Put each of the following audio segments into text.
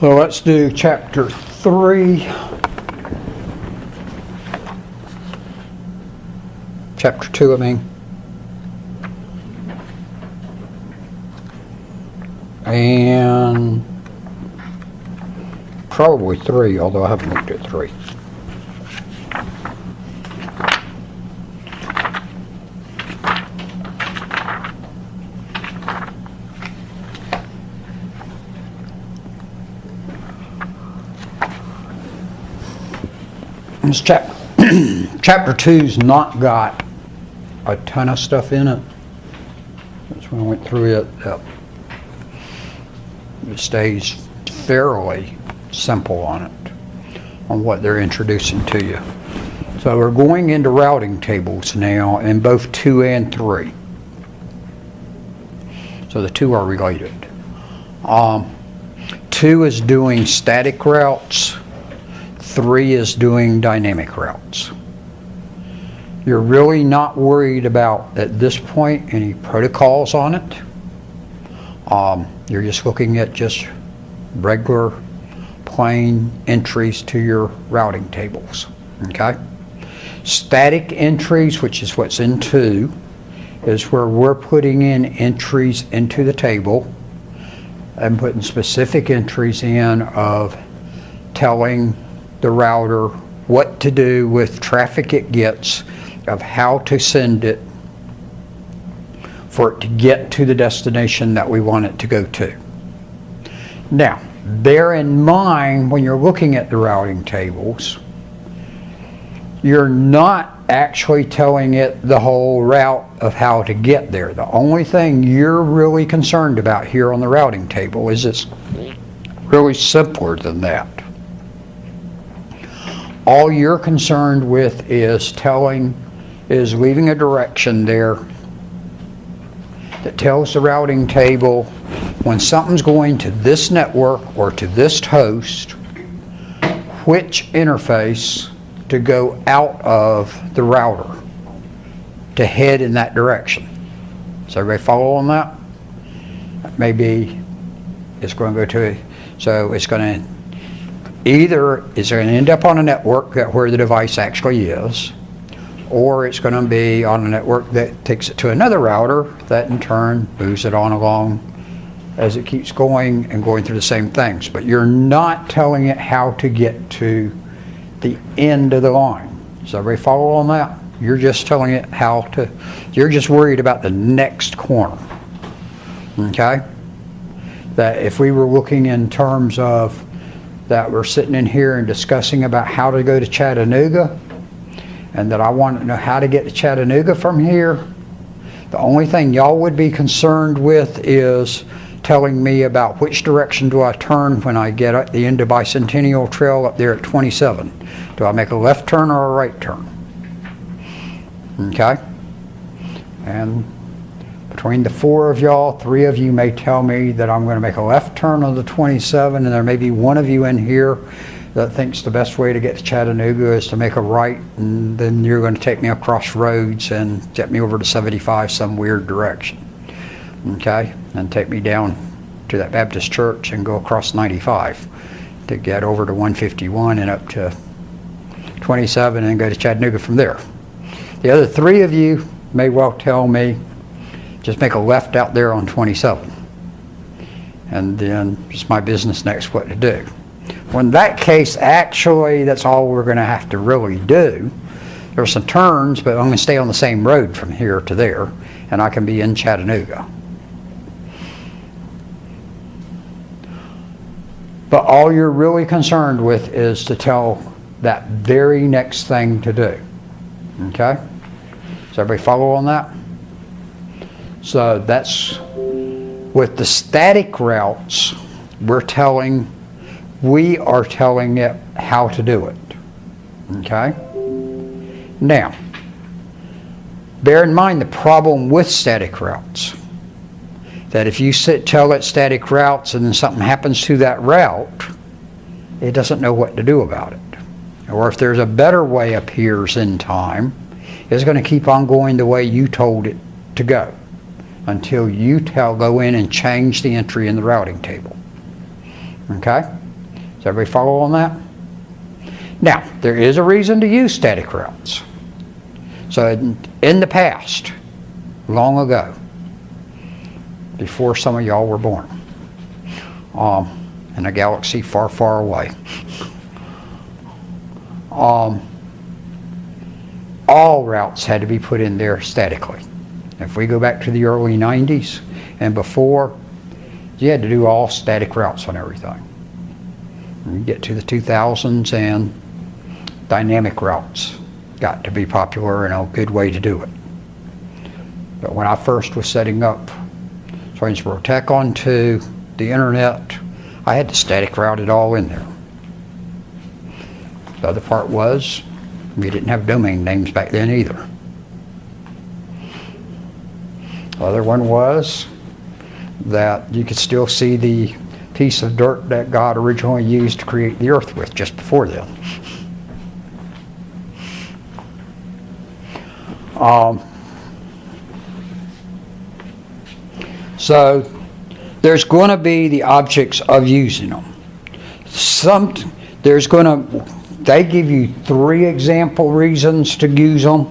So let's do chapter 3. Chapter 2, I mean. And probably 3, although I haven't looked at 3. This chapter 2's not got a ton of stuff in it. That's when I went through it. It stays fairly simple on it, on what they're introducing to you. So we're going into routing tables now in both 2 and 3. So the 2 are related. 2 is doing static routes. 3 is doing dynamic routes. You're really not worried about, at this point, any protocols on it. You're just looking at just regular, plain entries to your routing tables. Okay? Static entries, which is what's in 2, is where we're putting in entries into the table and putting specific entries in of telling the router what to do with traffic it gets, of how to send it for it to get to the destination that we want it to go to. Now, bear in mind when you're looking at the routing tables, you're not actually telling it the whole route of how to get there. The only thing you're really concerned about here on the routing table is it's really simpler than that. All you're concerned with is leaving a direction there that tells the routing table when something's going to this network or to this host, which interface to go out of the router to head in that direction. Does everybody follow on that? Maybe it's going to go to, so it's going to, either it's going to end up on a network where the device actually is, or it's going to be on a network that takes it to another router that in turn moves it on along as it keeps going and going through the same things. But you're not telling it how to get to the end of the line. Does everybody follow on that? You're just telling it how to, you're just worried about the next corner. Okay? That if we were looking in terms of that we're sitting in here and discussing about how to go to Chattanooga, and that I want to know how to get to Chattanooga from here, the only thing y'all would be concerned with is telling me about which direction do I turn when I get at the end of Bicentennial Trail up there at 27. Do I make a left turn or a right turn? Okay? And between the 4 of y'all, 3 of you may tell me that I'm going to make a left turn on the 27, and there may be 1 of you in here that thinks the best way to get to Chattanooga is to make a right, and then you're going to take me across roads and get me over to 75 some weird direction. Okay? And take me down to that Baptist church and go across 95 to get over to 151 and up to 27 and go to Chattanooga from there. The other 3 of you may well tell me, just make a left out there on 27. And then it's my business next what to do. Well, in that case, actually, that's all we're going to have to really do. There's some turns, but I'm going to stay on the same road from here to there, and I can be in Chattanooga. But all you're really concerned with is to tell that very next thing to do. Okay? Does everybody follow on that? So that's, with the static routes, we are telling it how to do it. Okay? Now, bear in mind the problem with static routes. That if you tell it static routes and then something happens to that route, it doesn't know what to do about it. Or if there's a better way appears in time, it's going to keep on going the way you told it to go until you go in and change the entry in the routing table. Okay? everybody follow on that? Now, there is a reason to use static routes. So in the past, long ago, before some of y'all were born, in a galaxy far, far away, all routes had to be put in there statically. If we go back to the early 90s and before, you had to do all static routes on everything. You get to the 2000s and dynamic routes got to be popular and a good way to do it. But when I first was setting up Swainsboro Tech onto the internet, I had to static route it all in there. The other part was, we didn't have domain names back then either. The other one was that you could still see the piece of dirt that God originally used to create the earth with just before then. So there's going to be the objects of using them. They give you 3 example reasons to use them.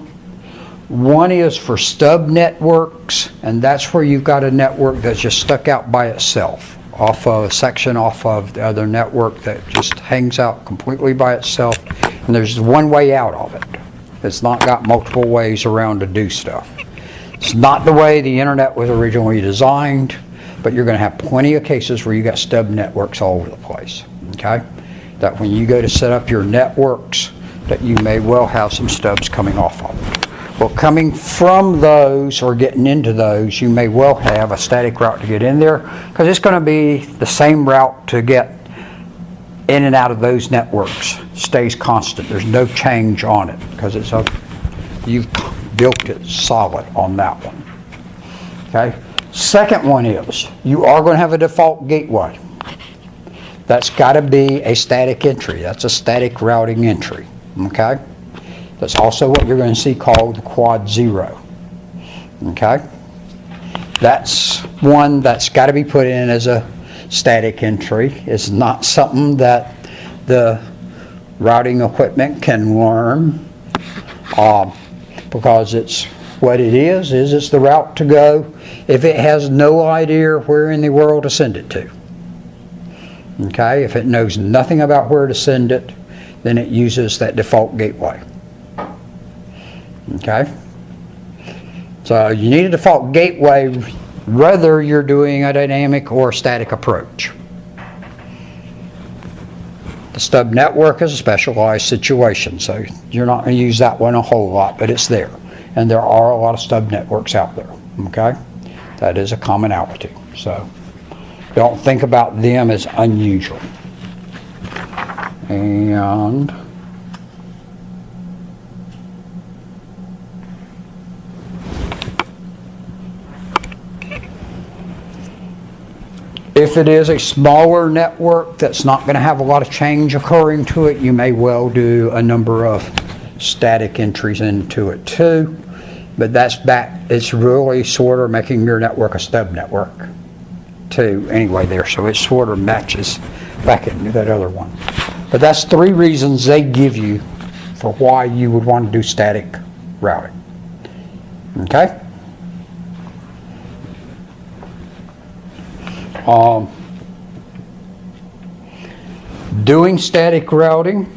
One is for stub networks, and that's where you've got a network that's just stuck out by itself, off of a section off of the other network that just hangs out completely by itself, and there's one way out of it. It's not got multiple ways around to do stuff. It's not the way the internet was originally designed, but you're going to have plenty of cases where you got stub networks all over the place. Okay? That when you go to set up your networks, that you may well have some stubs coming off of it. Well, coming from those or getting into those, you may well have a static route to get in there, because it's going to be the same route to get in and out of those networks. Stays constant. There's no change on it, because you've built it solid on that one. Okay. Second one is, you are going to have a default gateway. That's got to be a static entry. That's a static routing entry. Okay. That's also what you're going to see called the quad 0. Okay. That's one that's got to be put in as a static entry. It's not something that the routing equipment can learn, because it's what it is it's the route to go if it has no idea where in the world to send it to. Okay, if it knows nothing about where to send it, then it uses that default gateway. Okay, so you need a default gateway whether you're doing a dynamic or static approach. The stub network is a specialized situation, so you're not going to use that one a whole lot, but it's there. And there are a lot of stub networks out there, okay? That is a commonality. So don't think about them as unusual. And if it is a smaller network that's not going to have a lot of change occurring to it, you may well do a number of static entries into it too. But it's really sort of making your network a stub network too anyway there. So it sort of matches back into that other one. But that's 3 reasons they give you for why you would want to do static routing. Okay? Doing static routing,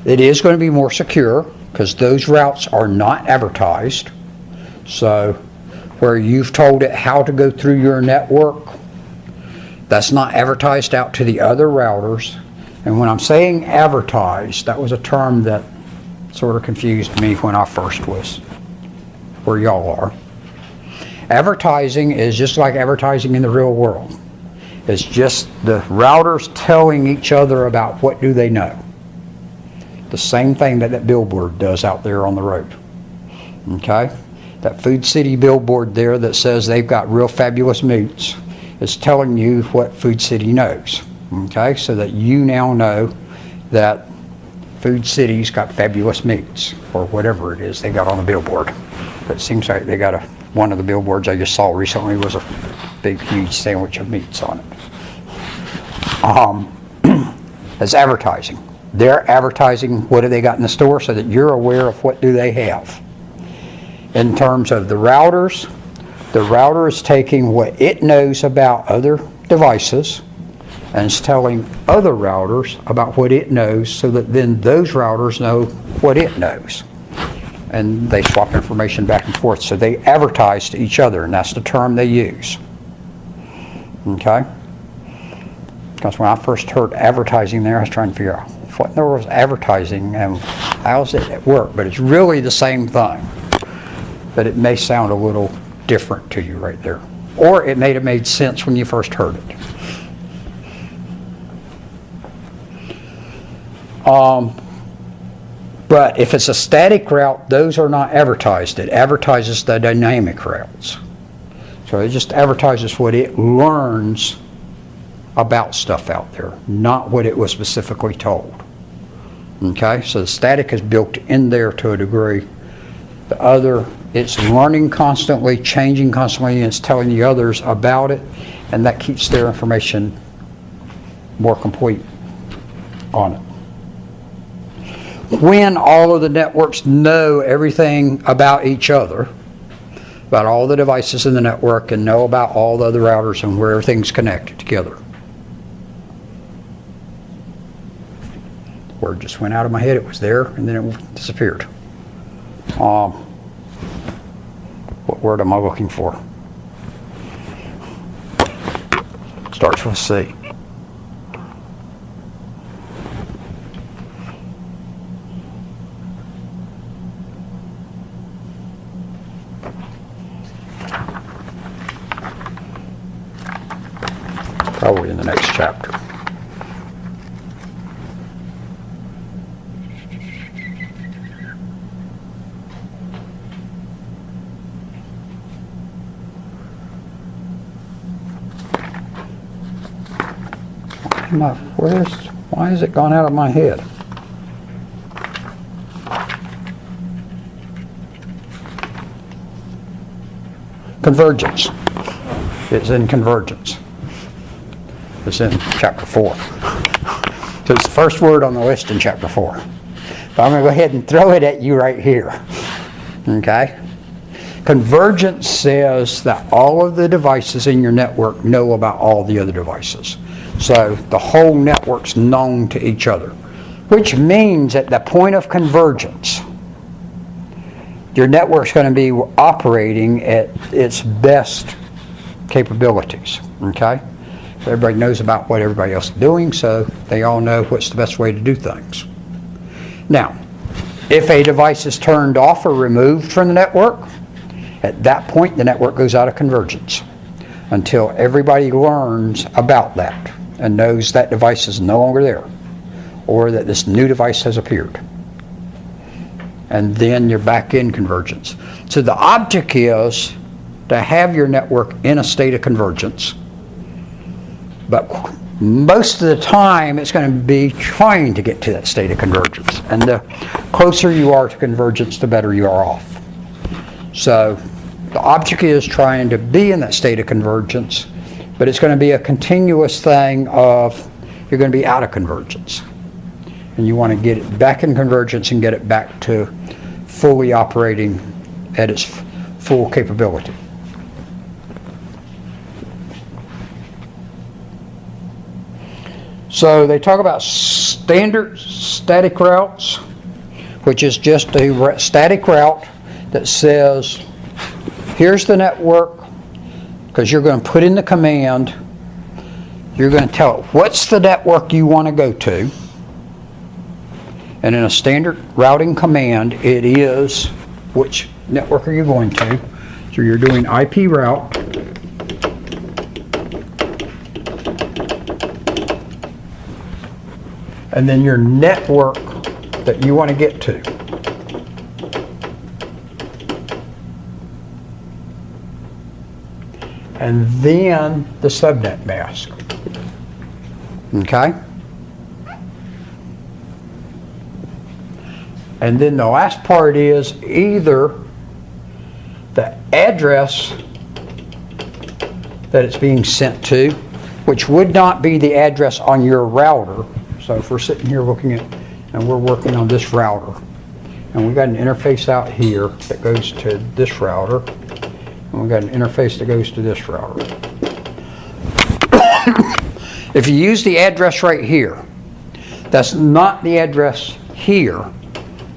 it is going to be more secure because those routes are not advertised. So where you've told it how to go through your network, that's not advertised out to the other routers. And when I'm saying advertised, that was a term that sort of confused me when I first was where y'all are. Advertising is just like advertising in the real world. It's just the routers telling each other about what do they know. The same thing that billboard does out there on the road. Okay? That Food City billboard there that says they've got real fabulous meats is telling you what Food City knows. Okay? So that you now know that Food City's got fabulous meats, or whatever it is they got on the billboard. But it seems like they got one of the billboards I just saw recently was a big, huge sandwich of meats on it. as advertising. They're advertising what do they got in the store so that you're aware of what do they have. In terms of the routers, the router is taking what it knows about other devices and it's telling other routers about what it knows so that then those routers know what it knows. And they swap information back and forth. So they advertise to each other, and that's the term they use. Okay? Because when I first heard advertising there, I was trying to figure out what in the world is advertising and how does it work? But it's really the same thing. But it may sound a little different to you right there. Or it may have made sense when you first heard it. But if it's a static route, those are not advertised. It advertises the dynamic routes. So it just advertises what it learns about stuff out there, not what it was specifically told. Okay, so the static is built in there to a degree. The other, it's learning constantly, changing constantly, and it's telling the others about it, and that keeps their information more complete on it. When all of the networks know everything about each other, about all the devices in the network, and know about all the other routers and where everything's connected together. The word just went out of my head. It was there, and then it disappeared. What word am I looking for? Starts with C. Probably in the next chapter. Why has it gone out of my head? Convergence. It's in convergence. It's in chapter 4. So it's the first word on the list in chapter 4. But I'm going to go ahead and throw it at you right here. Okay? Convergence says that all of the devices in your network know about all the other devices. So the whole network's known to each other. Which means at the point of convergence, your network's going to be operating at its best capabilities. Okay? Everybody knows about what everybody else is doing, so they all know what's the best way to do things. Now, if a device is turned off or removed from the network, at that point the network goes out of convergence until everybody learns about that and knows that device is no longer there or that this new device has appeared. And then you're back in convergence. So the object is to have your network in a state of convergence. But most of the time, it's going to be trying to get to that state of convergence. And the closer you are to convergence, the better you are off. So the object is trying to be in that state of convergence, but it's going to be a continuous thing of you're going to be out of convergence. And you want to get it back in convergence and get it back to fully operating at its full capability. So they talk about standard static routes, which is just a static route that says, here's the network, because you're going to put in the command, you're going to tell it what's the network you want to go to, and in a standard routing command, it is which network are you going to. So you're doing IP route, and then your network that you want to get to. And then the subnet mask. Okay? And then the last part is either the address that it's being sent to which would not be the address on your router. So if we're sitting here looking at, and we're working on this router, and we've got an interface out here that goes to this router, and we've got an interface that goes to this router. If you use the address right here, that's not the address here,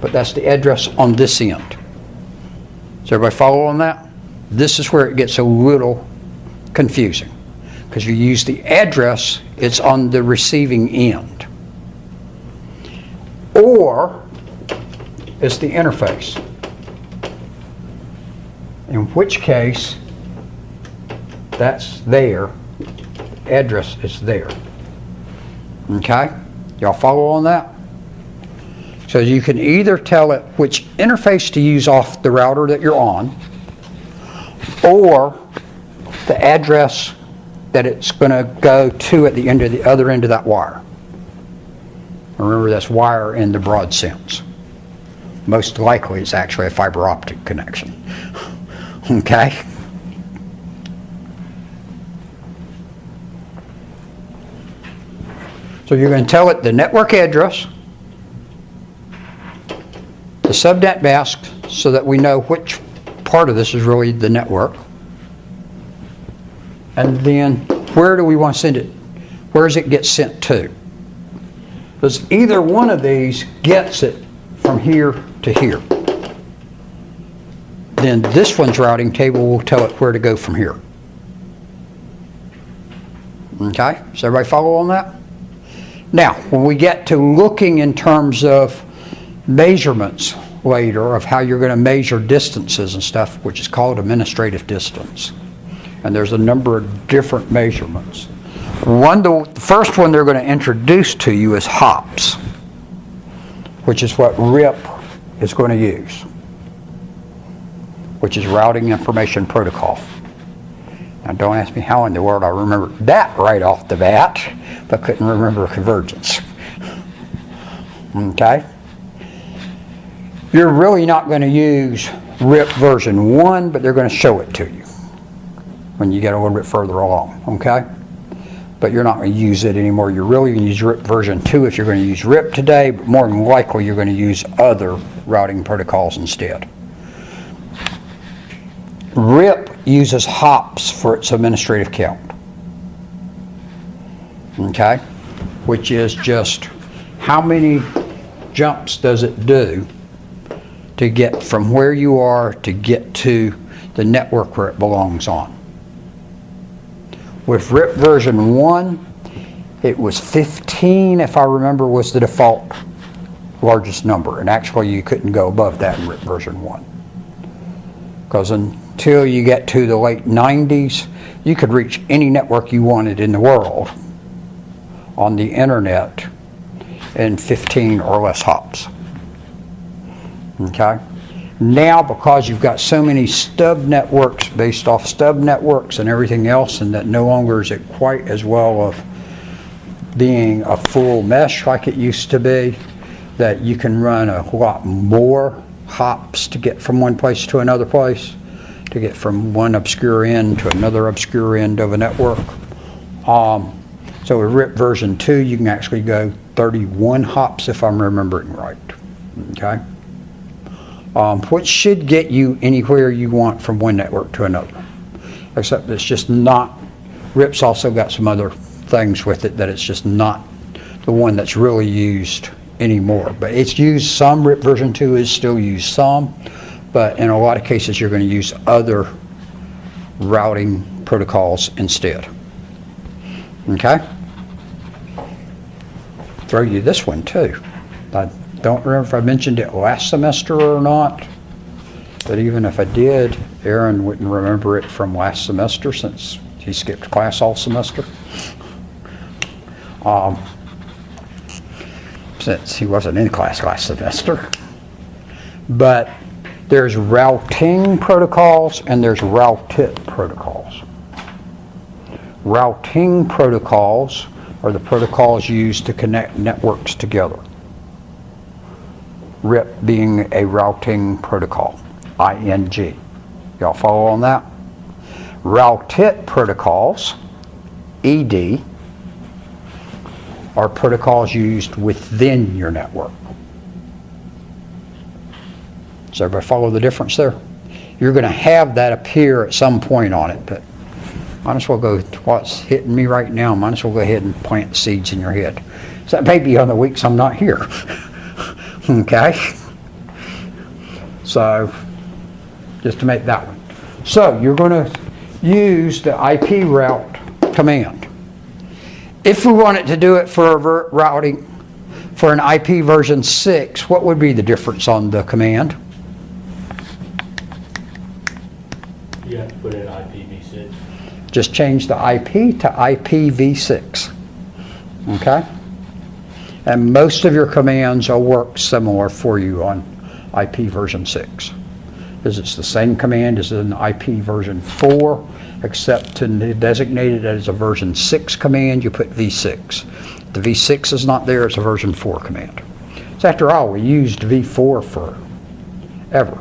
but that's the address on this end. Does everybody follow on that? This is where it gets a little confusing, because you use the address, it's on the receiving end. Or it's the interface, in which case that's there, the address is there. Okay? Y'all follow on that? So you can either tell it which interface to use off the router that you're on, or the address that it's going to go to at the end of the other end of that wire. Remember, that's wire in the broad sense. Most likely it's actually a fiber optic connection. Okay? So you're going to tell it the network address, the subnet mask, so that we know which part of this is really the network. And then where do we want to send it? Where does it get sent to? Because either one of these gets it from here to here. Then this one's routing table will tell it where to go from here. Okay? Does everybody follow on that? Now, when we get to looking in terms of measurements later of how you're going to measure distances and stuff, which is called administrative distance. And there's a number of different measurements. The first one they're going to introduce to you is hops, which is what RIP is going to use, which is Routing Information Protocol. Now don't ask me how in the world I remember that right off the bat, but couldn't remember convergence. Okay? You're really not going to use RIP version 1, but they're going to show it to you when you get a little bit further along, okay? But you're not going to use it anymore. You're really going to use RIP version 2 if you're going to use RIP today, but more than likely you're going to use other routing protocols instead. RIP uses hops for its administrative count, okay? Which is just how many jumps does it do to get from where you are to get to the network where it belongs on. With RIP version 1, it was 15, if I remember, was the default largest number. And actually, you couldn't go above that in RIP version 1. Because until you get to the late 90s, you could reach any network you wanted in the world on the internet in 15 or less hops. Okay? Now, because you've got so many stub networks based off stub networks and everything else, and that no longer is it quite as well of being a full mesh like it used to be, that you can run a lot more hops to get from one place to another place, to get from one obscure end to another obscure end of a network. So with RIP version 2, you can actually go 31 hops if I'm remembering right. Okay? Which should get you anywhere you want from one network to another. Except it's just not, RIP's also got some other things with it that it's just not the one that's really used anymore. But it's used some, RIP version 2 is still used some, but in a lot of cases you're going to use other routing protocols instead. Okay? Throw you this one too. I don't remember if I mentioned it last semester or not, but even if I did, Aaron wouldn't remember it from last semester since he skipped class all semester. Since he wasn't in class last semester. But there's routing protocols and there's routit protocols. Routing protocols are the protocols used to connect networks together. RIP being a routing protocol, ING. Y'all follow on that? Routit protocols, ED are protocols used within your network. Does everybody follow the difference there? You're going to have that appear at some point on it, but might as well go to what's hitting me right now. Might as well go ahead and plant the seeds in your head. So that may be on the weeks I'm not here. Okay? So, just to make that one. So, you're going to use the IP route command. If we wanted to do it for routing for an IP version 6, what would be the difference on the command? You have to put in IPv6. Just change the IP to IPv6. Okay? And most of your commands will work similar for you on IP version 6. Because it's the same command as in IP version 4, except to designate it as a version 6 command, you put V6. If the V6 is not there, it's a version 4 command. So after all, we used V4 forever.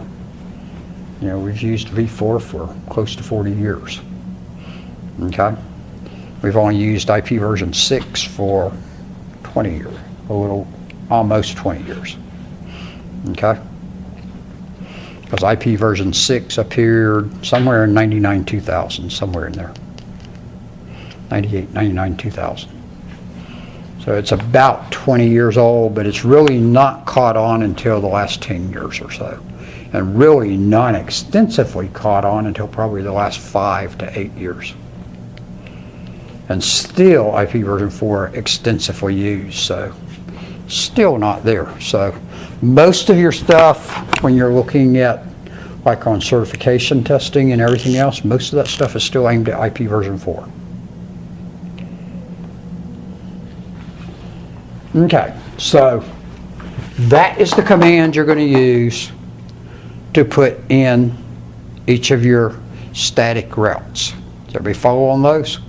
You know, we've used V4 for close to 40 years. Okay? We've only used IP version 6 for 20 years, almost 20 years. Okay? Because IP version 6 appeared somewhere in 99, 2000, somewhere in there. 98, 99, 2000. So it's about 20 years old, but it's really not caught on until the last 10 years or so. And really not extensively caught on until probably the last 5 to 8 years. And still IP version 4 extensively used, so still not there. So most of your stuff, when you're looking at like on certification testing and everything else, most of that stuff is still aimed at IP version 4. Okay, so that is the command you're going to use to put in each of your static routes. Does everybody follow on those?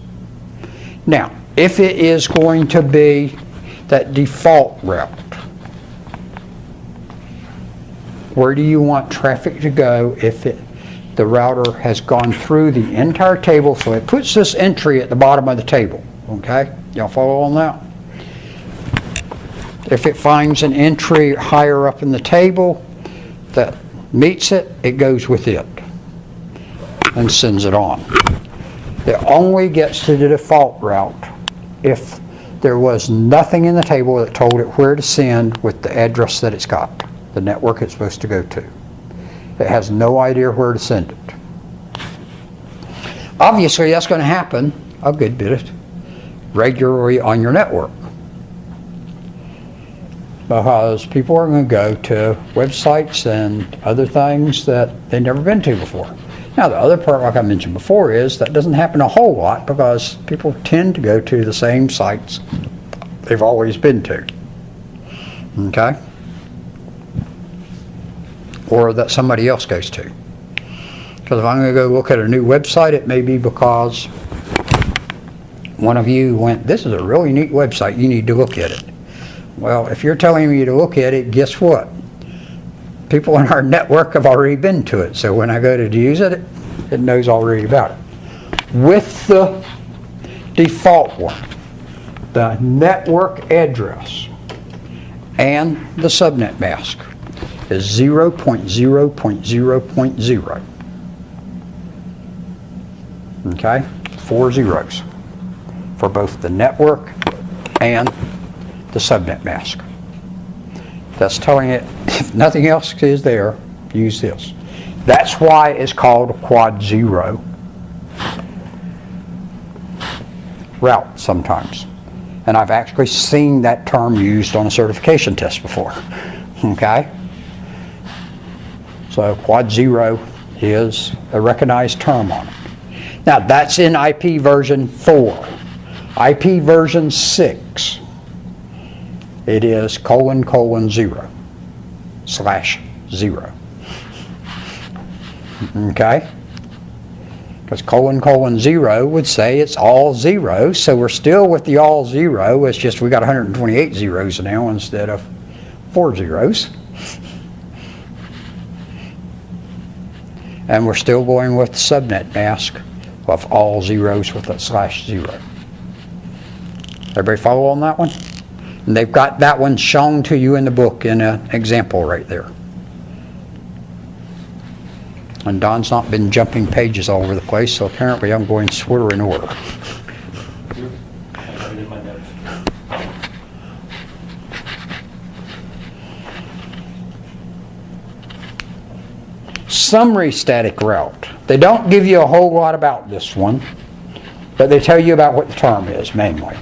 Now, if it is going to be that default route, where do you want traffic to go if the router has gone through the entire table? So it puts this entry at the bottom of the table. Okay? Y'all follow on that? If it finds an entry higher up in the table that meets it, it goes with it and sends it on. It only gets to the default route if there was nothing in the table that told it where to send with the address that it's got, the network it's supposed to go to. It has no idea where to send it. Obviously, that's going to happen a good bit regularly on your network, because people are going to go to websites and other things that they've never been to before. Now, the other part, like I mentioned before, is that doesn't happen a whole lot because people tend to go to the same sites they've always been to. Okay? Or that somebody else goes to. Because if I'm going to go look at a new website, it may be because one of you went, "This is a really neat website, you need to look at it." Well, if you're telling me to look at it, guess what? People in our network have already been to it, so when I go to use it, it knows already about it. With the default one, the network address and the subnet mask is 0.0.0.0. Okay? 4 zeros for both the network and the subnet mask. That's telling it, if nothing else is there, use this. That's why it's called a quad 0 route sometimes. And I've actually seen that term used on a certification test before. Okay? So quad 0 is a recognized term on it. Now that's in IP version 4. IP version 6, it is ::0/0. Okay? Because ::0 would say it's all zeros, so we're still with the all zero. It's just we got 128 zeros now instead of 4 zeros. And we're still going with the subnet mask of all zeros with a /0. Everybody follow on that one? And they've got that one shown to you in the book in an example right there. And Don's not been jumping pages all over the place, so apparently I'm going sort of in order. I have it in my notes. Summary static route. They don't give you a whole lot about this one, but they tell you about what the term is mainly,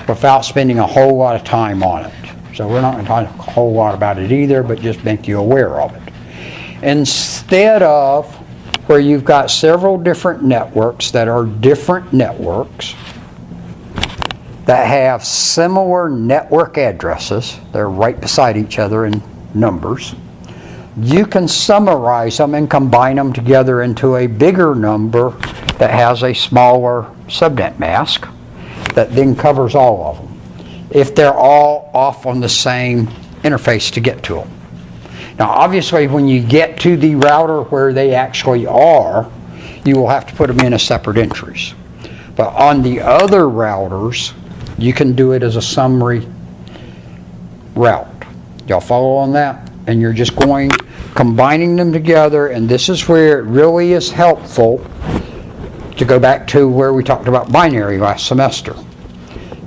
without spending a whole lot of time on it. So we're not going to talk a whole lot about it either, but just make you aware of it. Instead of where you've got several different networks that are different networks that have similar network addresses, they're right beside each other in numbers, you can summarize them and combine them together into a bigger number that has a smaller subnet mask that then covers all of them, if they're all off on the same interface to get to them. Now obviously when you get to the router where they actually are, you will have to put them in as separate entries. But on the other routers, you can do it as a summary route. Y'all follow on that? And you're just combining them together, and this is where it really is helpful to go back to where we talked about binary last semester.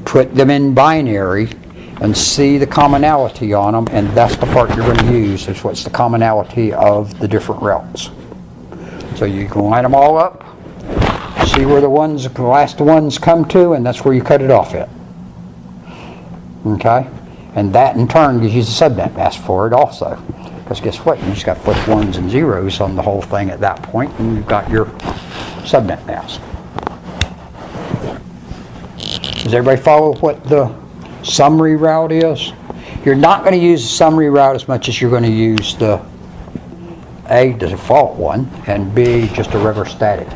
Put them in binary and see the commonality on them, and that's the part you're going to use, is what's the commonality of the different routes. So you can line them all up, see where the last ones come to, and that's where you cut it off at. Okay? And that in turn gives you the subnet mask for it also. Because guess what? You just got to flip ones and zeros on the whole thing at that point, and you've got your subnet mask. Does everybody follow what the summary route is? You're not going to use the summary route as much as you're going to use the A, the default one, and B, just a regular static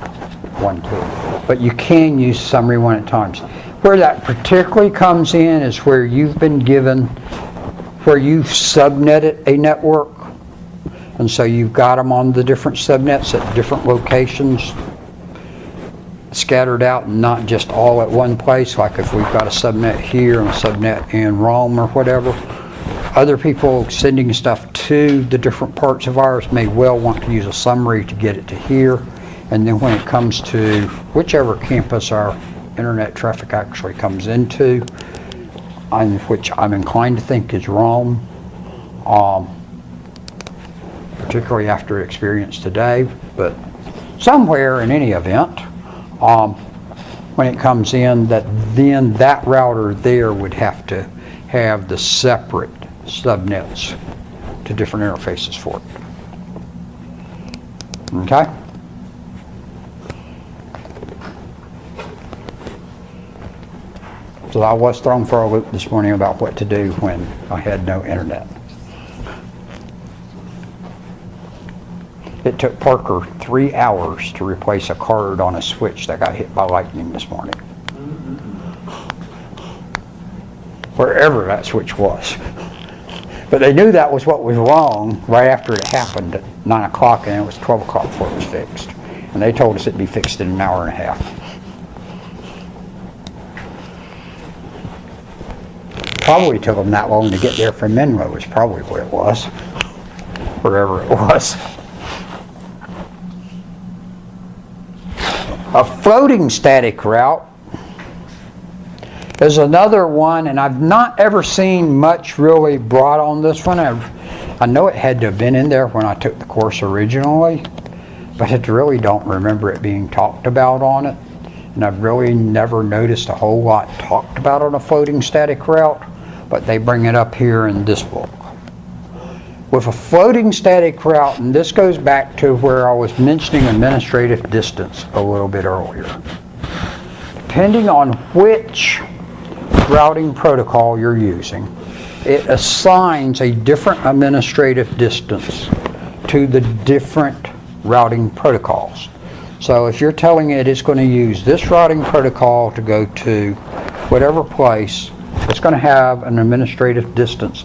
one too. But you can use summary one at times. Where that particularly comes in is where you've been given, where you've subnetted a network, and so you've got them on the different subnets at different locations, scattered out and not just all at one place. Like if we've got a subnet here and a subnet in Rome or whatever, other people sending stuff to the different parts of ours may well want to use a summary to get it to here, and then when it comes to whichever campus our internet traffic actually comes into, on which I'm inclined to think is Rome, particularly after experience today, but somewhere in any event, when it comes in, then that router there would have to have the separate subnets to different interfaces for it. Okay? So I was thrown for a loop this morning about what to do when I had no internet. It took Parker 3 hours to replace a card on a switch that got hit by lightning this morning. Wherever that switch was. But they knew that was what was wrong right after it happened at 9 o'clock, and it was 12 o'clock before it was fixed. And they told us it'd be fixed in an hour and a half. Probably took them that long to get there from Menlo is probably what it was. Wherever it was. A floating static route is another one, and I've not ever seen much really brought on this one. I know it had to have been in there when I took the course originally, but I really don't remember it being talked about on it. And I've really never noticed a whole lot talked about on a floating static route, but they bring it up here in this book. With a floating static route, and this goes back to where I was mentioning administrative distance a little bit earlier. Depending on which routing protocol you're using, it assigns a different administrative distance to the different routing protocols. So if you're telling it it's going to use this routing protocol to go to whatever place, it's going to have an administrative distance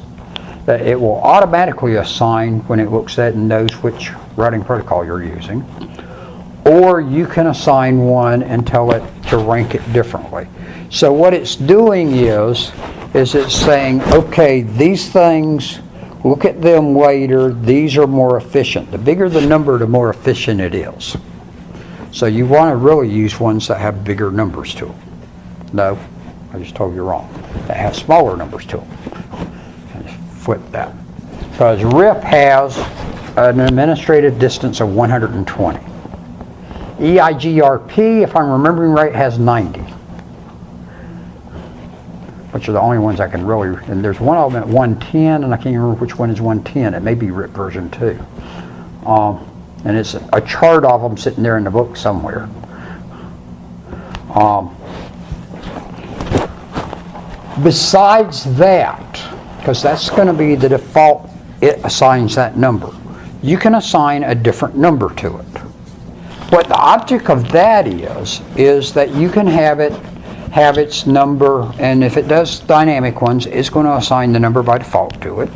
that it will automatically assign when it looks at and knows which routing protocol you're using. or you can assign one and tell it to rank it differently. So what it's doing is it's saying, okay, these things, look at them later, these are more efficient. The bigger the number, the more efficient it is. So you want to really use ones that have bigger numbers to them. No, I just told you wrong. That have smaller numbers to them. Flip that. Because RIP has an administrative distance of 120. EIGRP, if I'm remembering right, has 90. Which are the only ones I can really, and there's one of them at 110, and I can't remember which one is 110. It may be RIP version 2. And it's a chart of them sitting there in the book somewhere. Besides that, because that's going to be the default, it assigns that number. You can assign a different number to it. What the object of that is that you can have it have its number, and if it does dynamic ones, it's going to assign the number by default to it.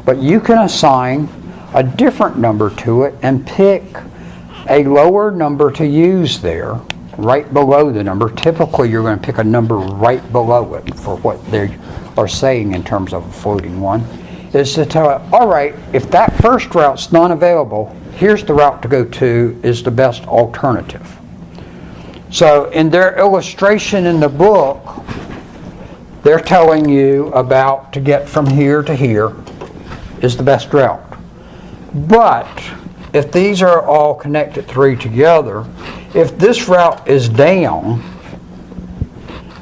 But you can assign a different number to it and pick a lower number to use there, right below the number. Typically, you're going to pick a number right below it for what they are saying in terms of a floating one, is to tell it, all right, if that first route's not available, here's the route to go to is the best alternative. So in their illustration in the book, they're telling you about to get from here to here is the best route. But if these are all connected three together, if this route is down,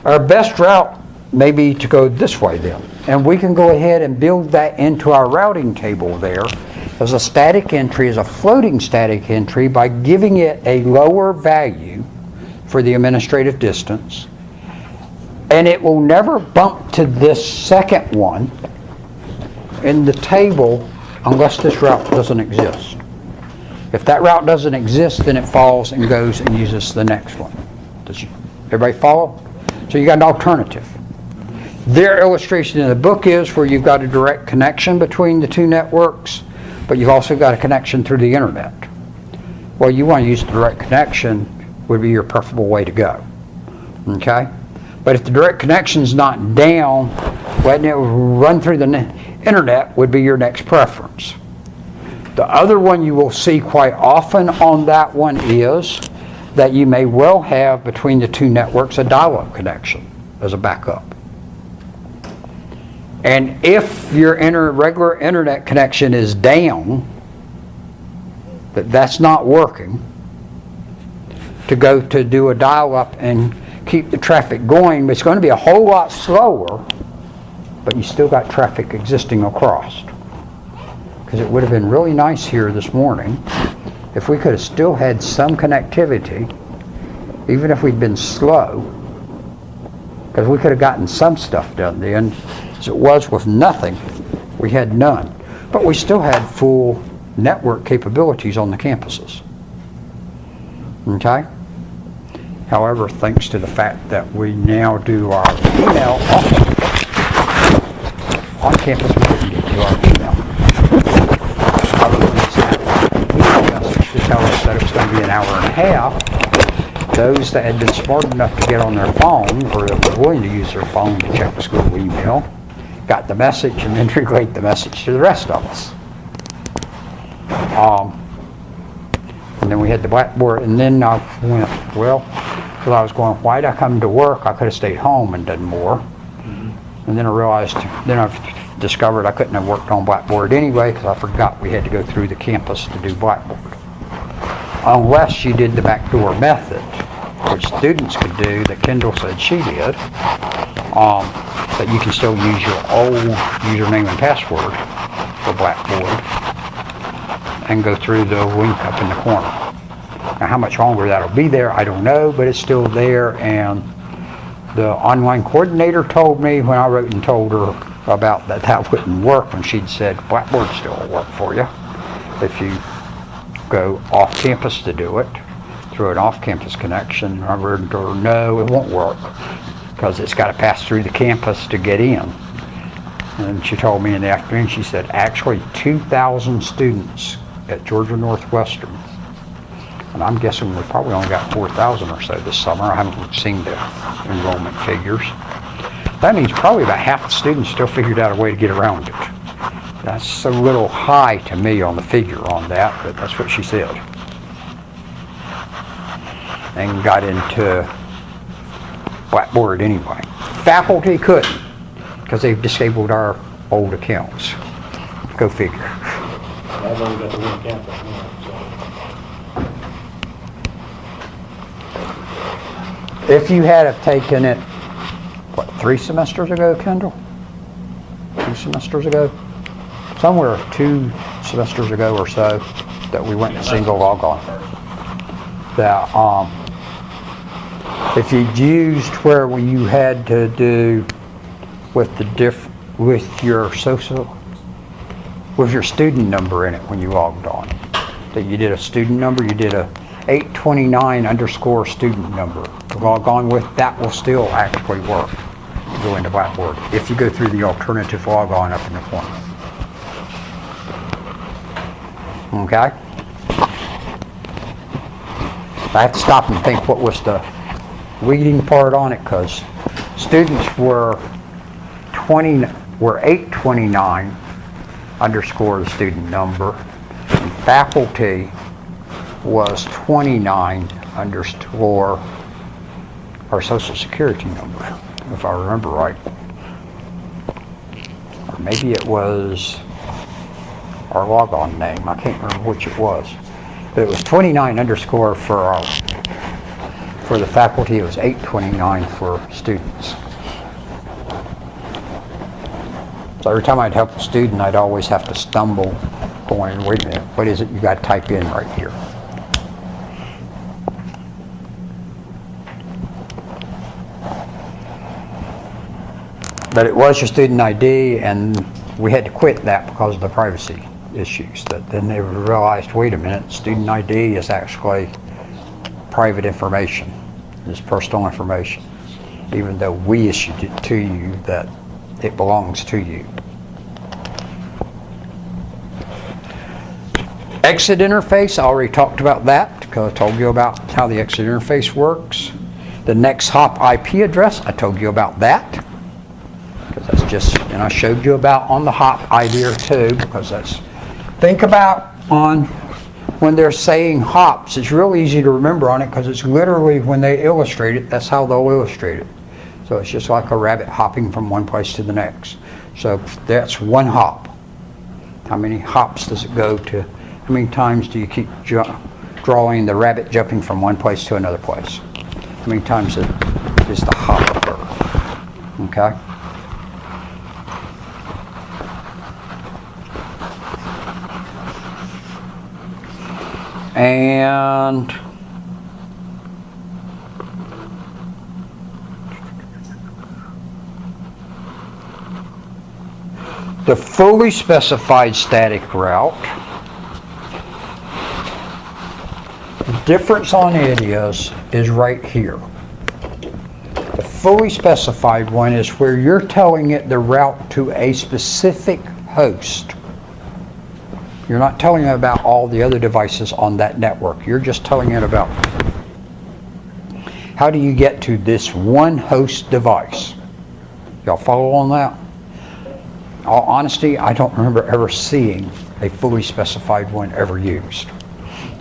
our best route may be to go this way then. And we can go ahead and build that into our routing table there as a static entry, as a floating static entry, by giving it a lower value for the administrative distance. And it will never bump to this second one in the table unless this route doesn't exist. If that route doesn't exist, then it falls and goes and uses the next one. Does everybody follow? So you got an alternative. Their illustration in the book is where you've got a direct connection between the two networks, but you've also got a connection through the internet. Well, you want to use the direct connection would be your preferable way to go. Okay? But if the direct connection's not down, letting it run through the internet would be your next preference. The other one you will see quite often on that one is that you may well have between the two networks a dial-up connection as a backup. And if your regular internet connection is down, that's not working, to go to do a dial-up and keep the traffic going, but it's going to be a whole lot slower, but you still got traffic existing across. Because it would have been really nice here this morning if we could have still had some connectivity, even if we'd been slow, because we could have gotten some stuff done then. As it was with nothing, we had none. But we still had full network capabilities on the campuses. Okay? However, thanks to the fact that we now do our email on campus, we couldn't get to our email. I was going to send an email message to tell us that it was going to be an hour and a half. Those that had been smart enough to get on their phone, or that were willing to use their phone to check the school email, got the message and then relayed the message to the rest of us. And then we had the Blackboard, and then I went, well, because I was going, why'd I come to work? I could have stayed home and done more. And then I realized, then I discovered I couldn't have worked on Blackboard anyway because I forgot we had to go through the campus to do Blackboard. Unless you did the backdoor method, which students could do, that Kendall said she did, that you can still use your old username and password for Blackboard and go through the link up in the corner. Now how much longer that'll be there, I don't know, but it's still there. And the online coordinator told me when I wrote and told her about that wouldn't work, when she'd said Blackboard still will work for you if you go off campus to do it through an off-campus connection. I wrote to her, no, it won't work because it's got to pass through the campus to get in. And she told me in the afternoon, she said, actually 2,000 students at Georgia Northwestern And I'm guessing we probably only got 4,000 or so this summer. I haven't seen the enrollment figures. That means probably about half the students still figured out a way to get around it. That's a little high to me on the figure on that, but that's what she said. And got into Blackboard anyway. Faculty couldn't, because they've disabled our old accounts. Go figure. I've only got the one account right now, so. If you had have taken it, what, 3 semesters ago, Kendall? 2 semesters ago? Somewhere 2 semesters ago or so that we went to single log on. That if you used where you had to do with the with your student number in it when you logged on, that you did a student number, you did a 829 underscore student number to log on with, that will still actually work to go into Blackboard if you go through the alternative log on up in the corner. Okay? I have to stop and think what was the reading part on it, because students were 829 underscore the student number, and faculty was 29 underscore our social security number, if I remember right. Or maybe it was our logon name. I can't remember which it was. But it was 29 underscore for the faculty. It was 829 for students. So every time I'd help a student, I'd always have to stumble going, wait a minute, what is it you got to type in right here? But it was your student ID, and we had to quit that because of the privacy issues. That then they realized, wait a minute, student ID is actually private information. It's personal information. Even though we issued it to you, that it belongs to you. Exit interface, I already talked about that because I told you about how the exit interface works. The next hop IP address, I told you about that. Because that's just, and I showed you about on the hop idea too, because that's, think about on when they're saying hops, it's real easy to remember on it because it's literally when they illustrate it, that's how they'll illustrate it. So it's just like a rabbit hopping from one place to the next. So that's one hop. How many hops does it go to? How many times do you keep drawing the rabbit jumping from one place to another place? How many times does the hop occur? Okay? And the fully specified static route, the difference on it is right here. The fully specified one is where you're telling it the route to a specific host. You're not telling it about all the other devices on that network. You're just telling it about how do you get to this one host device. Y'all follow on that? In all honesty, I don't remember ever seeing a fully specified one ever used.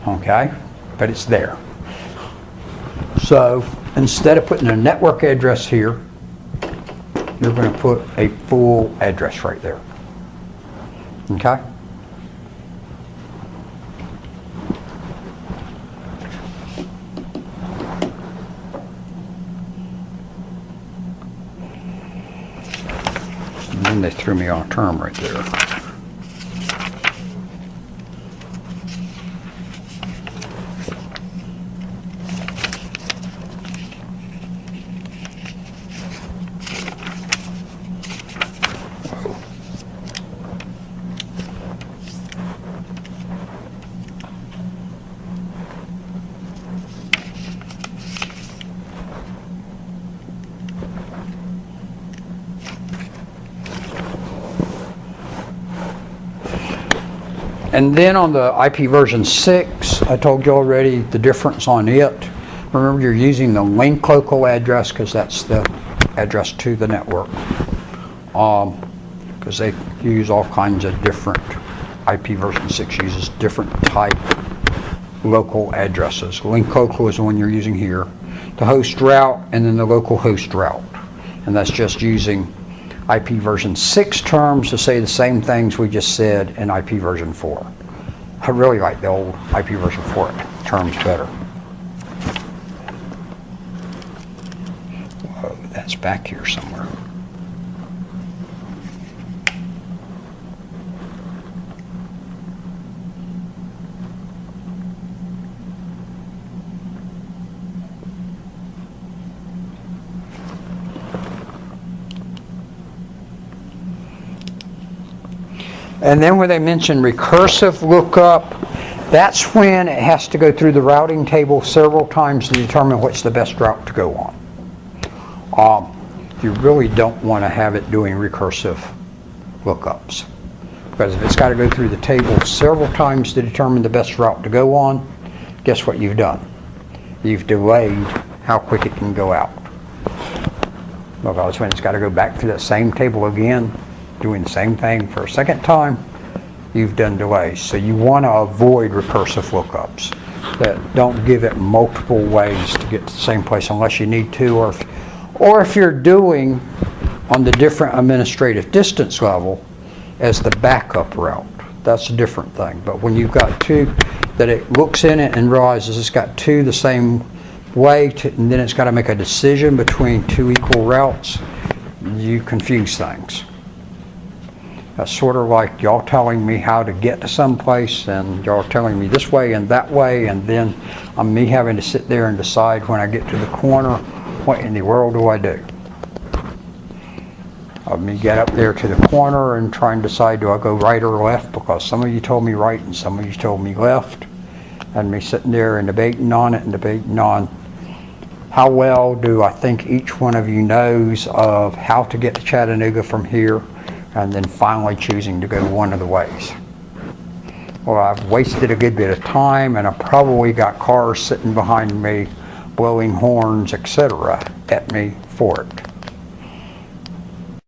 Okay? But it's there. So instead of putting a network address here, you're going to put a full address right there. Okay? And then they threw me on a term right there. And then on the IP version 6, I told you already the difference on it. Remember, you're using the link local address because that's the address to the network. Because they use all kinds of different, IP version 6 uses different type local addresses. Link local is the one you're using here. The host route, and then the local host route. And that's just using IP version 6 terms to say the same things we just said in IP version 4. I really like the old IP version 4 terms better. Whoa, that's back here somewhere. And then when they mention recursive lookup, that's when it has to go through the routing table several times to determine what's the best route to go on. You really don't want to have it doing recursive lookups, because if it's got to go through the table several times to determine the best route to go on, guess what you've done? You've delayed how quick it can go out. Because when it's got to go back through that same table again, doing the same thing for a second time, you've done delays. So you want to avoid recursive lookups that don't give it multiple ways to get to the same place unless you need to, or if you're doing on the different administrative distance level as the backup route. That's a different thing. But when you've got two that it looks in it and realizes it's got two the same way and then it's got to make a decision between two equal routes, you confuse things. That's sort of like y'all telling me how to get to someplace and y'all telling me this way and that way, and then me having to sit there and decide when I get to the corner, what in the world do I do? Me get up there to the corner and try and decide, do I go right or left, because some of you told me right and some of you told me left, and me sitting there and debating on it and debating on how well do I think each one of you knows of how to get to Chattanooga from here, and then finally choosing to go one of the ways. Well, I've wasted a good bit of time, and I probably got cars sitting behind me blowing horns, etc. at me for it.